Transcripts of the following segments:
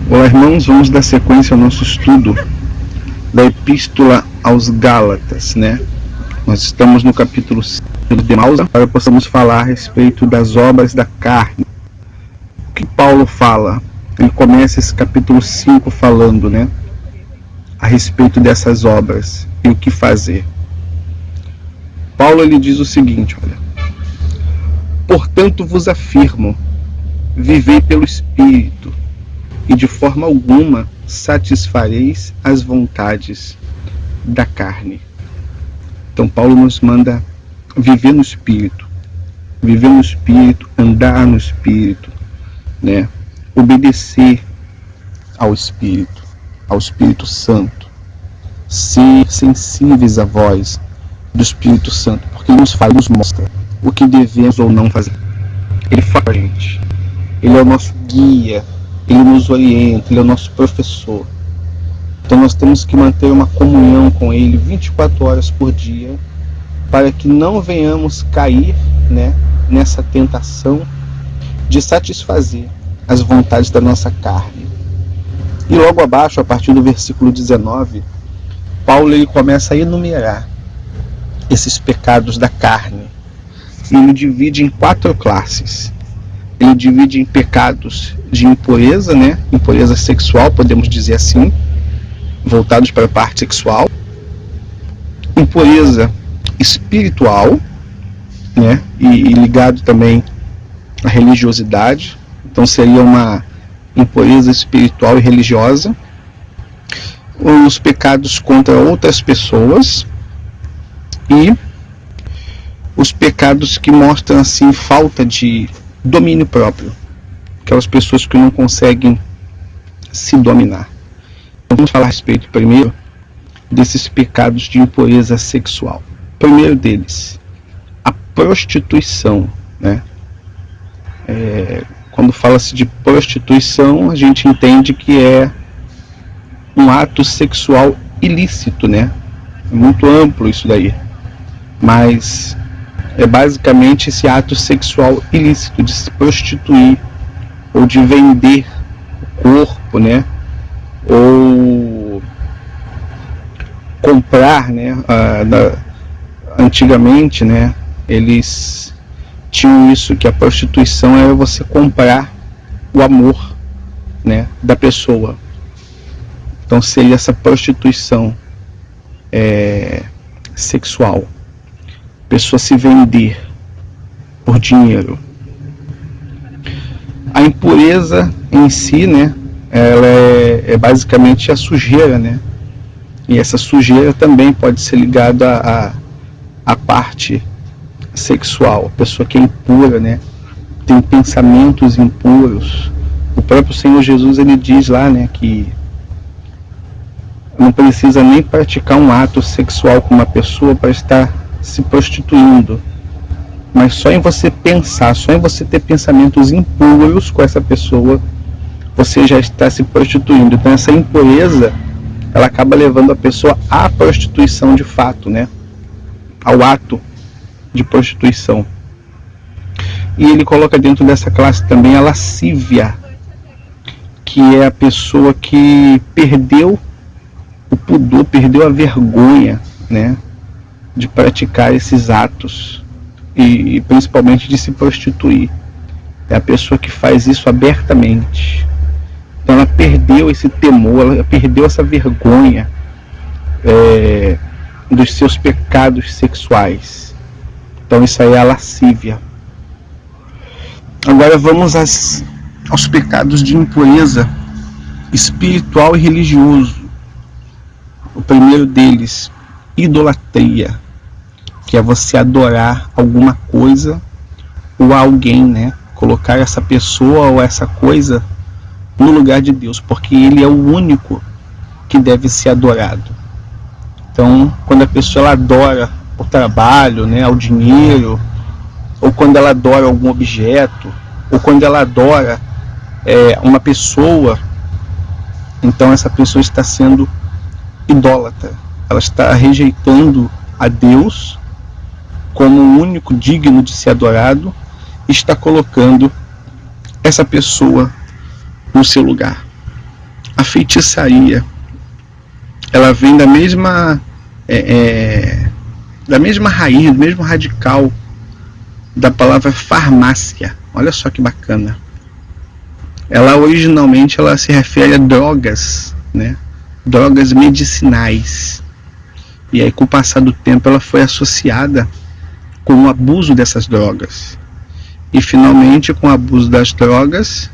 Olá, irmãos, vamos dar sequência ao nosso estudo da Epístola aos Gálatas, né? Nós estamos no capítulo 5 de Mausa, para possamos falar a respeito das obras da carne. O que Paulo fala? Ele começa esse capítulo 5 falando, né, a respeito dessas obras e o que fazer. Paulo, ele diz o seguinte, olha: portanto vos afirmo, vivei pelo Espírito, e de forma alguma satisfareis as vontades da carne. Então Paulo nos manda viver no Espírito, andar no Espírito, né? Obedecer ao Espírito Santo, ser sensíveis à voz do Espírito Santo, porque ele nos fala, nos mostra o que devemos ou não fazer. Ele fala pra gente, ele é o nosso guia, ele nos orienta, ele é o nosso professor. Então nós temos que manter uma comunhão com ele 24 horas por dia, para que não venhamos cair, né, nessa tentação de satisfazer as vontades da nossa carne. E logo abaixo, a partir do versículo 19, Paulo ele começa a enumerar esses pecados da carne. E ele divide em 4 classes. Ele divide em pecados de impureza, né? Impureza sexual, podemos dizer assim, voltados para a parte sexual. Impureza espiritual, né? E ligado também à religiosidade. Então seria uma impureza espiritual e religiosa. Os pecados contra outras pessoas e os pecados que mostram assim falta de domínio próprio, aquelas pessoas que não conseguem se dominar. Então, vamos falar a respeito primeiro desses pecados de impureza sexual. O primeiro deles, a prostituição, né? Quando fala-se de prostituição, a gente entende que é um ato sexual ilícito, né? É muito amplo isso daí, mas é basicamente esse ato sexual ilícito de se prostituir ou de vender o corpo, né? Ou comprar, né? Antigamente, né? Eles tinham isso, que a prostituição era você comprar o amor, né, da pessoa. Então seria essa prostituição sexual. Pessoa se vender por dinheiro. A impureza em si, né, ela é basicamente a sujeira, né? E essa sujeira também pode ser ligada à parte sexual. A pessoa que é impura, né, tem pensamentos impuros. O próprio Senhor Jesus, ele diz lá, né, que não precisa nem praticar um ato sexual com uma pessoa para estar se prostituindo, mas só em você pensar, só em você ter pensamentos impuros com essa pessoa, você já está se prostituindo. Então essa impureza, ela acaba levando a pessoa à prostituição de fato, né? Ao ato de prostituição. E ele coloca dentro dessa classe também a lascívia, que é a pessoa que perdeu o pudor, perdeu a vergonha, né, de praticar esses atos e principalmente de se prostituir. É a pessoa que faz isso abertamente. Então ela perdeu esse temor, ela perdeu essa vergonha dos seus pecados sexuais. Então isso aí é a lascívia. Agora vamos aos pecados de impureza espiritual e religioso. O primeiro deles, idolatria, que é você adorar alguma coisa ou alguém, né? Colocar essa pessoa ou essa coisa no lugar de Deus, porque ele é o único que deve ser adorado. Então, quando a pessoa ela adora o trabalho, né, o dinheiro, ou quando ela adora algum objeto, ou quando ela adora uma pessoa, então essa pessoa está sendo idólatra. Ela está rejeitando a Deus como o único digno de ser adorado e está colocando essa pessoa no seu lugar. feitiçaria, ela vem da mesma raiz, do mesmo radical da palavra farmácia. Olha só que bacana. Ela originalmente ela se refere a drogas, né? Drogas medicinais. E aí, com o passar do tempo, ela foi associada com o abuso dessas drogas. E finalmente, com o abuso das drogas,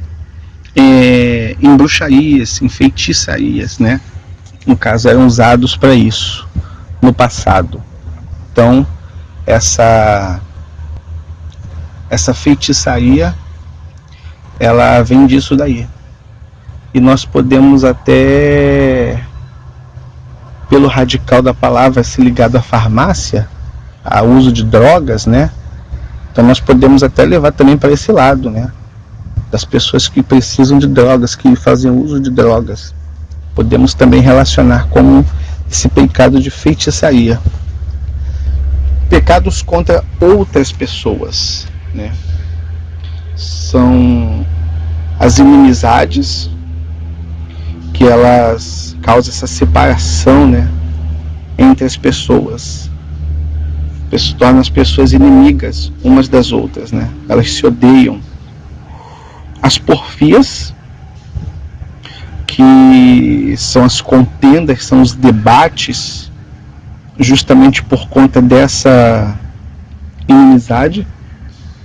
em bruxarias, em feitiçarias, né? No caso, eram usados para isso no passado. Então, essa feitiçaria, ela vem disso daí. E nós podemos até, pelo radical da palavra se ligado à farmácia, ao uso de drogas, né? Então nós podemos até levar também para esse lado, né? Das pessoas que precisam de drogas, que fazem uso de drogas. Podemos também relacionar com esse pecado de feitiçaria. Pecados contra outras pessoas, né? São as inimizades, que elas causam essa separação, né, entre as pessoas. Tornam as pessoas inimigas umas das outras, né? Elas se odeiam. As porfias, que são as contendas, são os debates, justamente por conta dessa inimizade.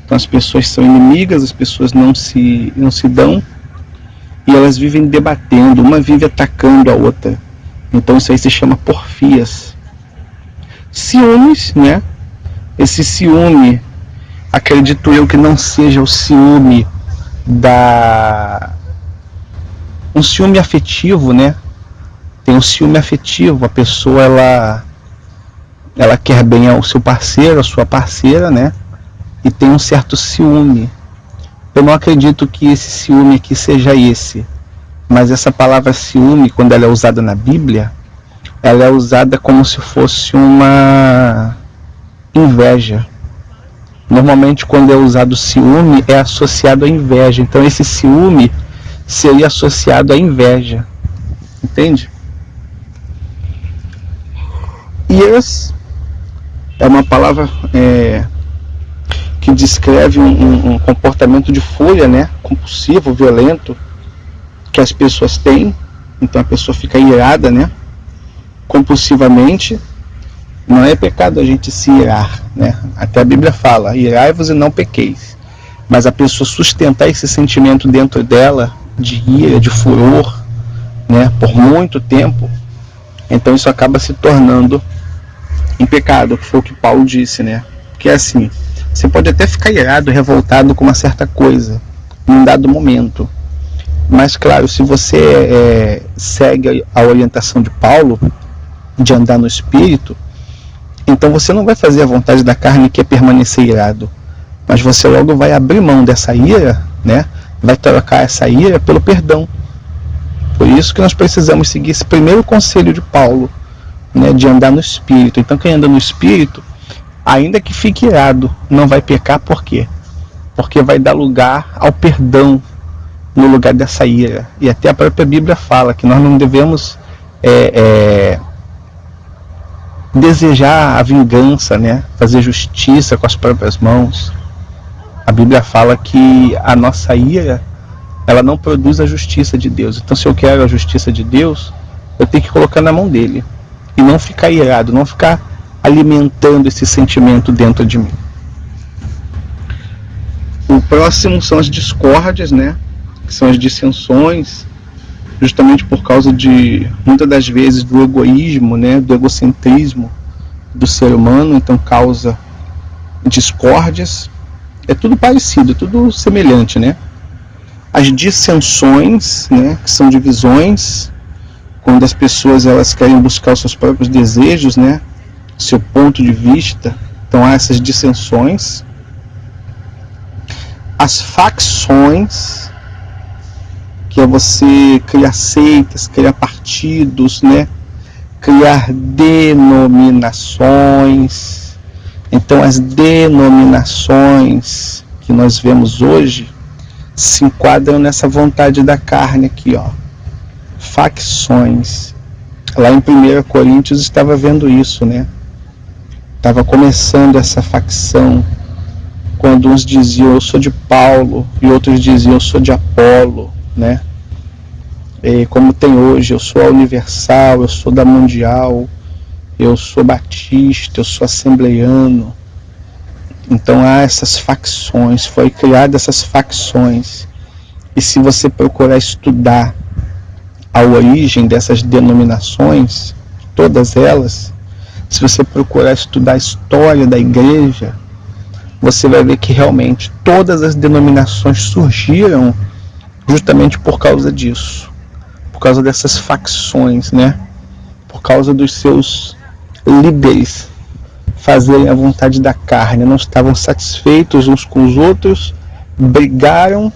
Então as pessoas são inimigas, as pessoas não se dão, e elas vivem debatendo, uma vive atacando a outra. Então isso aí se chama porfias. Ciúmes, né? Esse ciúme, acredito eu que não seja o ciúme um ciúme afetivo, né? Tem um ciúme afetivo, a pessoa ela quer bem ao seu parceiro, à sua parceira, né? E tem um certo ciúme. Eu não acredito que esse ciúme aqui seja esse, mas essa palavra ciúme, quando ela é usada na Bíblia, ela é usada como se fosse uma inveja. Normalmente quando é usado ciúme é associado à inveja, então esse ciúme seria associado à inveja, entende? Iras é uma palavra que descreve um comportamento de fúria, né, compulsivo, violento, que as pessoas têm. Então a pessoa fica irada, né, compulsivamente. Não é pecado a gente se irar, né? Até a Bíblia fala, irai-vos e não pequeis. Mas a pessoa sustentar esse sentimento dentro dela, de ira, de furor, né, por muito tempo, então isso acaba se tornando em pecado, que foi o que Paulo disse, né? Que é assim, você pode até ficar irado, revoltado com uma certa coisa, em um dado momento. Mas claro, se você segue a orientação de Paulo, de andar no Espírito, então você não vai fazer a vontade da carne, que é permanecer irado, mas você logo vai abrir mão dessa ira, né? Vai trocar essa ira pelo perdão. Por isso que nós precisamos seguir esse primeiro conselho de Paulo, né? De andar no Espírito. Então quem anda no Espírito, ainda que fique irado, não vai pecar. Por quê? Porque vai dar lugar ao perdão no lugar dessa ira. E até a própria Bíblia fala que nós não devemos desejar a vingança, né? Fazer justiça com as próprias mãos. A Bíblia fala que a nossa ira, ela não produz a justiça de Deus. Então se eu quero a justiça de Deus, eu tenho que colocar na mão dele. E não ficar irado, não ficar alimentando esse sentimento dentro de mim. O próximo são as discórdias, né? Que são as dissensões, justamente por causa de, muitas das vezes, do egoísmo, né, do egocentrismo do ser humano. Então causa discórdias. É tudo parecido, tudo semelhante, né? As dissensões, né, que são divisões, quando as pessoas elas querem buscar os seus próprios desejos, né, seu ponto de vista. Então há essas dissensões. As facções, que é você criar seitas, criar partidos, né? Criar denominações. Então as denominações que nós vemos hoje se enquadram nessa vontade da carne aqui, ó. facções. Lá em 1 Coríntios estava vendo isso, né? Estava começando essa facção, quando uns diziam eu sou de Paulo e outros diziam eu sou de Apolo, né? E como tem hoje, eu sou a Universal, eu sou da Mundial, eu sou batista, eu sou assembleiano. Então há essas facções, foi criada essas facções. E se você procurar estudar a origem dessas denominações, todas elas, se você procurar estudar a história da igreja, você vai ver que realmente todas as denominações surgiram justamente por causa disso, por causa dessas facções, né? Por causa dos seus líderes fazerem a vontade da carne, não estavam satisfeitos uns com os outros, brigaram,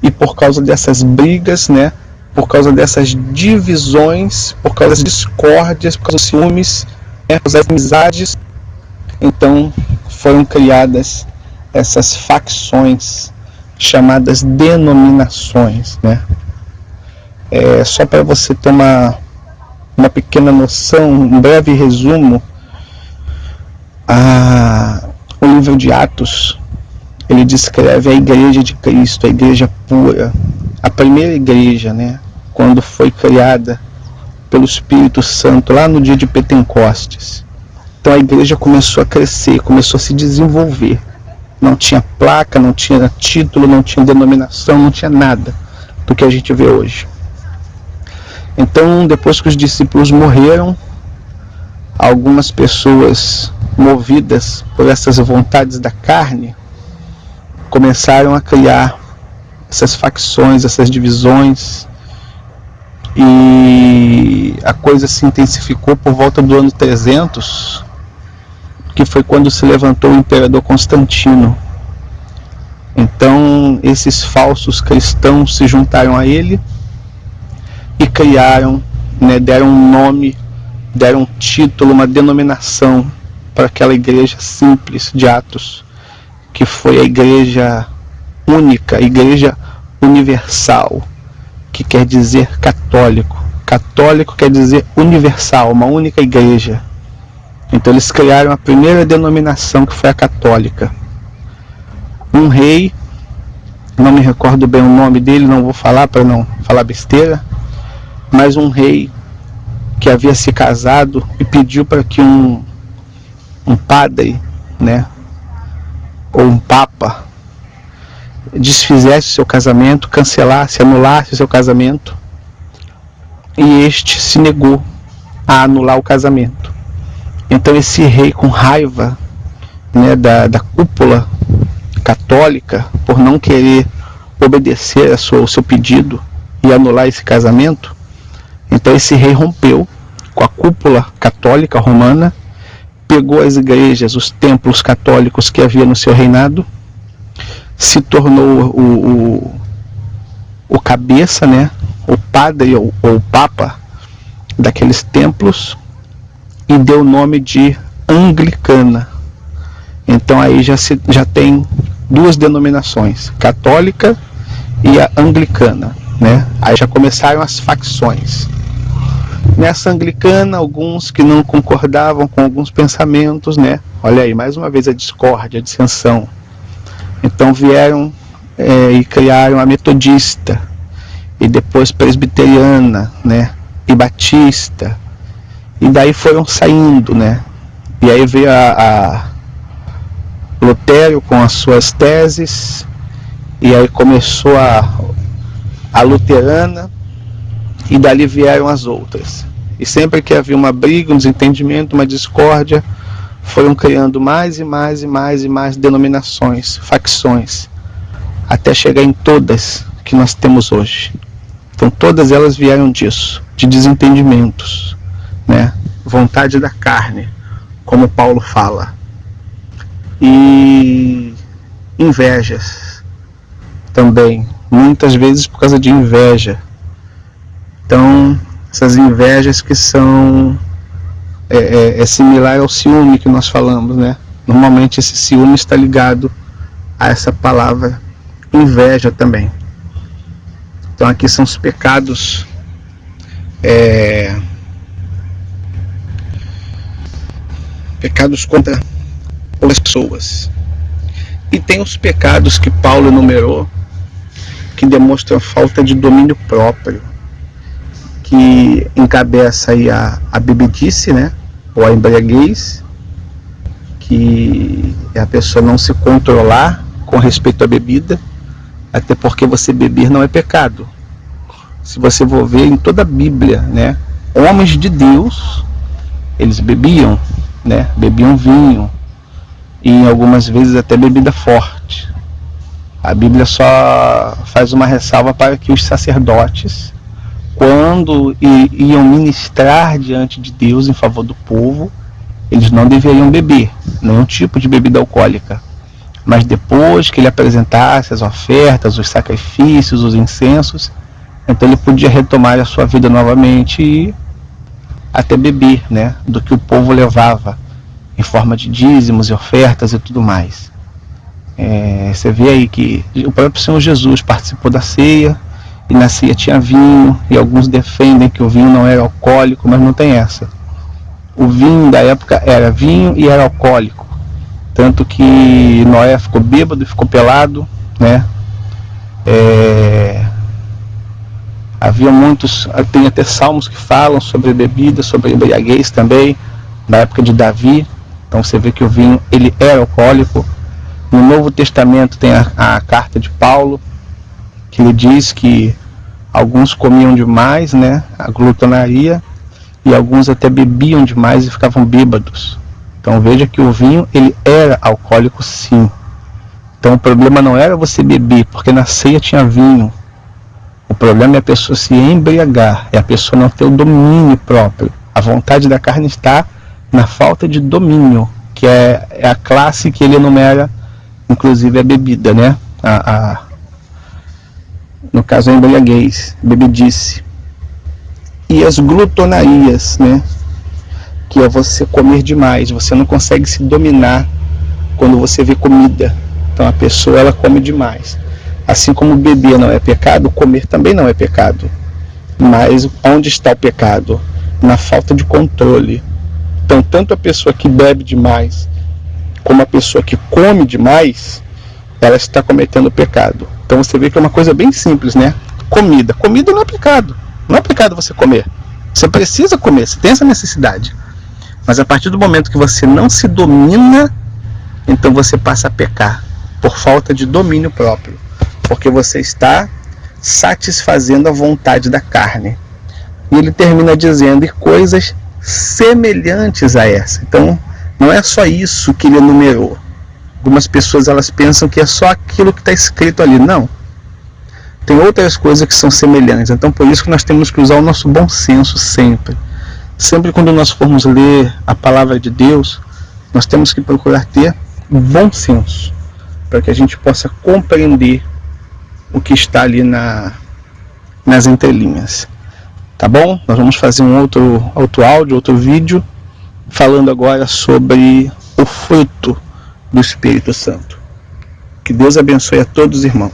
e por causa dessas brigas, né? Por causa dessas divisões, por causa das discórdias, por causa dos ciúmes, né, por causa das amizades, então foram criadas essas facções chamadas denominações, né? Só para você ter uma pequena noção, um breve resumo, o livro de Atos, ele descreve a igreja de Cristo, a igreja pura, a primeira igreja, né? Quando foi criada pelo Espírito Santo lá no dia de Pentecostes. Então a igreja começou a crescer, começou a se desenvolver. Não tinha placa, não tinha título, não tinha denominação, não tinha nada do que a gente vê hoje. Então, depois que os discípulos morreram, algumas pessoas movidas por essas vontades da carne começaram a criar essas facções, essas divisões, e a coisa se intensificou por volta do ano 300, que foi quando se levantou o imperador Constantino. Então esses falsos cristãos se juntaram a ele e criaram, né, deram um nome, deram um título, uma denominação para aquela igreja simples de Atos, que foi a igreja única, a igreja universal, que quer dizer católico. Católico quer dizer universal, uma única igreja. Então eles criaram a primeira denominação, que foi a católica. Um rei, não me recordo bem o nome dele, não vou falar para não falar besteira, mas um rei que havia se casado e pediu para que um padre, né, ou um papa, desfizesse o seu casamento, cancelasse, anulasse o seu casamento, e este se negou a anular o casamento. Então esse rei, com raiva, né, da cúpula católica, por não querer obedecer ao seu pedido e anular esse casamento, então esse rei rompeu com a cúpula católica romana, pegou as igrejas, os templos católicos que havia no seu reinado, se tornou o cabeça, né, o padre ou o papa daqueles templos, e deu o nome de Anglicana. Então aí já tem duas denominações, católica e a anglicana, né? Aí já começaram as facções. Nessa anglicana, alguns que não concordavam com alguns pensamentos, né? Olha aí, mais uma vez a discórdia, a dissensão. Então vieram e criaram a metodista, e depois presbiteriana, né? E batista, e daí foram saindo, né? E aí veio a Lutero com as suas teses, e aí começou a luterana, e dali vieram as outras. E sempre que havia uma briga, um desentendimento, uma discórdia, foram criando mais e mais e mais e mais denominações, facções, até chegar em todas que nós temos hoje. Então todas elas vieram disso, de desentendimentos, né? Vontade da carne, como Paulo fala, e invejas também, muitas vezes por causa de inveja. Então essas invejas que são similar ao ciúme que nós falamos, né? Normalmente esse ciúme está ligado a essa palavra inveja também. Então aqui são os pecados pecados contra pessoas. E tem os pecados que Paulo enumerou, que demonstram falta de domínio próprio, que encabeça aí a bebedice, né? Ou a embriaguez, que é a pessoa não se controlar com respeito à bebida, até porque você beber não é pecado. Se você for ver em toda a Bíblia, né? Homens de Deus, eles bebiam, né? Bebiam vinho, e em algumas vezes até bebida forte. A Bíblia só faz uma ressalva para que os sacerdotes, quando iam ministrar diante de Deus em favor do povo, eles não deveriam beber nenhum tipo de bebida alcoólica. Mas depois que ele apresentasse as ofertas, os sacrifícios, os incensos, então ele podia retomar a sua vida novamente e até beber, né, do que o povo levava em forma de dízimos e ofertas e tudo mais. Você vê aí que o próprio Senhor Jesus participou da ceia, e na ceia tinha vinho, e alguns defendem que o vinho não era alcoólico, mas não tem essa. O vinho da época era vinho e era alcoólico, tanto que Noé ficou bêbado e ficou pelado, né? Havia muitos, tem até salmos que falam sobre bebida, sobre embriaguez também, na época de Davi. Então você vê que o vinho, ele era alcoólico. No Novo Testamento tem a carta de Paulo, que ele diz que alguns comiam demais, né, a glutonaria, e alguns até bebiam demais e ficavam bêbados. Então veja que o vinho, ele era alcoólico sim. Então o problema não era você beber, porque na ceia tinha vinho. O problema é a pessoa se embriagar, é a pessoa não ter o domínio próprio. A vontade da carne está na falta de domínio, que é a classe que ele enumera, inclusive a bebida, né? No caso a embriaguez, bebedice. E as glutonarias, né? Que é você comer demais, você não consegue se dominar quando você vê comida. Então a pessoa, ela come demais. Assim como beber não é pecado, comer também não é pecado. Mas onde está o pecado? Na falta de controle. Então tanto a pessoa que bebe demais, como a pessoa que come demais, ela está cometendo pecado. Então você vê que é uma coisa bem simples, né? Comida. Comida não é pecado. Não é pecado você comer. Você precisa comer, você tem essa necessidade. Mas a partir do momento que você não se domina, então você passa a pecar por falta de domínio próprio. Porque você está satisfazendo a vontade da carne. E ele termina dizendo, e coisas semelhantes a essa. Então, não é só isso que ele enumerou. Algumas pessoas, elas pensam que é só aquilo que está escrito ali. Não. Tem outras coisas que são semelhantes. Então, por isso que nós temos que usar o nosso bom senso sempre. Sempre quando nós formos ler a palavra de Deus, nós temos que procurar ter bom senso, para que a gente possa compreender o que está ali nas entrelinhas. Tá bom? Nós vamos fazer um outro áudio, outro vídeo, falando agora sobre o fruto do Espírito Santo. Que Deus abençoe a todos, irmãos.